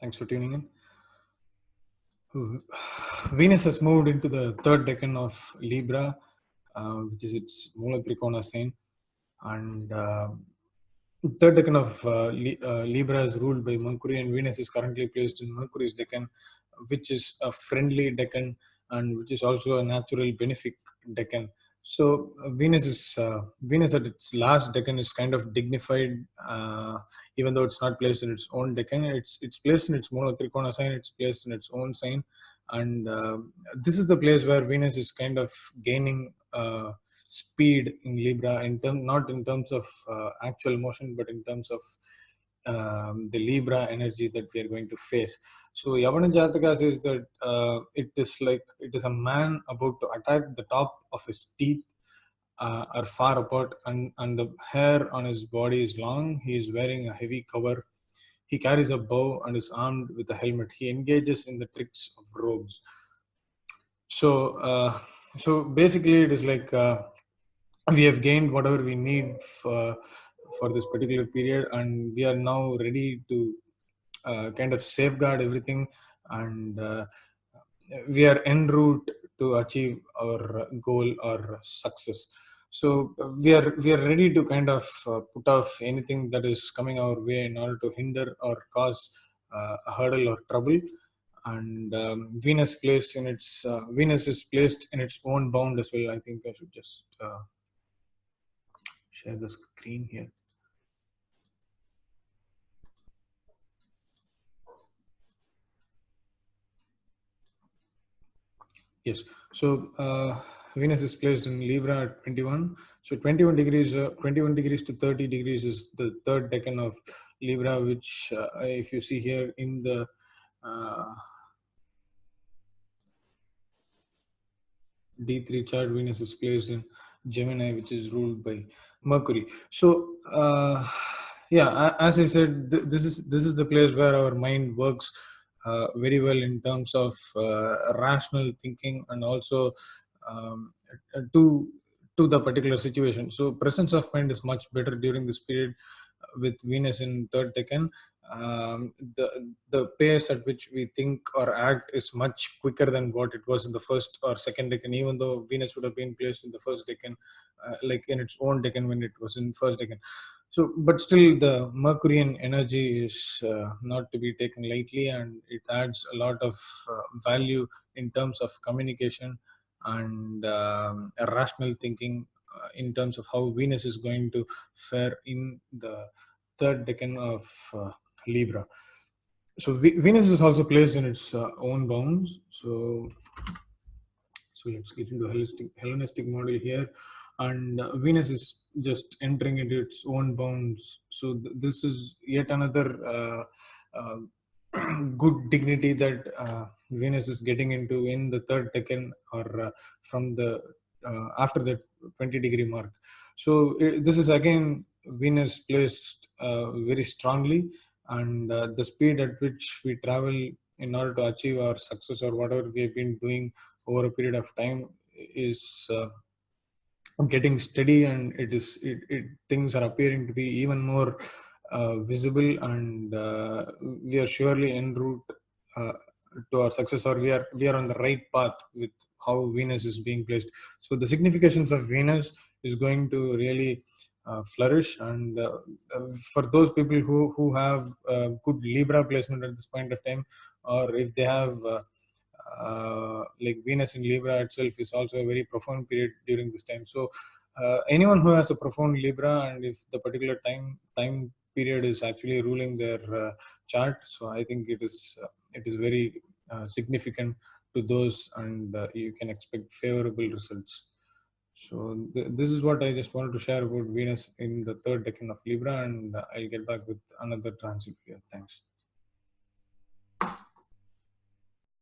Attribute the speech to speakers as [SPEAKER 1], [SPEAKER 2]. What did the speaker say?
[SPEAKER 1] Thanks for tuning in. Venus has moved into the third decan of Libra, which is its Mula Trikona sign. And third decan of Libra is ruled by Mercury, and Venus is currently placed in Mercury's decan, which is a friendly decan and which is also a natural benefic decan. So Venus at its last decan is kind of dignified, even though it's not placed in its own decan. It's placed in its Mula Trikona sign. It's placed in its own sign, and this is the place where Venus is kind of gaining speed in Libra, not in terms of actual motion, but in terms of the Libra energy that we are going to face. So Yavana Jataka says that it is a man about to attack. The top of his teeth are far apart, and the hair on his body is long. He is wearing a heavy cover. He carries a bow and is armed with a helmet. He engages in the tricks of rogues. So, so basically, it is like we have gained whatever we need for this particular period, and we are now ready to kind of safeguard everything, and we are en route to achieve our goal or success. So we are ready to kind of put off anything that is coming our way in order to hinder or cause a hurdle or trouble. And Venus is placed in its own bound as well. I think I should just share the screen here. Yes. So Venus is placed in Libra at 21. So 21 degrees, 21 degrees to 30 degrees is the third decan of Libra, which if you see here in the D3 chart, Venus is placed in Gemini, which is ruled by Mercury. So yeah, as I said, this is the place where our mind works very well in terms of rational thinking, and also um, to the particular situation. So presence of mind is much better during this period with Venus in third decan. The pace at which we think or act is much quicker than what it was in the first or second decan, even though Venus would have been placed in the first decan, like in its own decan when it was in first decan. So, but still, the Mercurian energy is not to be taken lightly, and it adds a lot of value in terms of communication and rational thinking in terms of how Venus is going to fare in the third decan of Libra. So Venus is also placed in its own bounds. So let's get into Hellenistic model here, and Venus is just entering into its own bounds. So this is yet another good dignity that Venus is getting into in the third decan, or from the after the 20-degree mark. So this is again Venus placed very strongly, and the speed at which we travel in order to achieve our success or whatever we have been doing over a period of time is getting steady, and things are appearing to be even more visible, and we are surely en route to our success, or we are on the right path with how Venus is being placed. So the significations of Venus is going to really flourish, and for those people who have good Libra placement at this point of time, or if they have like Venus in Libra itself is also a very profound period during this time. So anyone who has a profound Libra, and if the particular time period is actually ruling their chart, so I think it is very significant to those, and you can expect favorable results. So this is what I just wanted to share about Venus in the third decan of Libra, and I'll get back with another transit here. Thanks.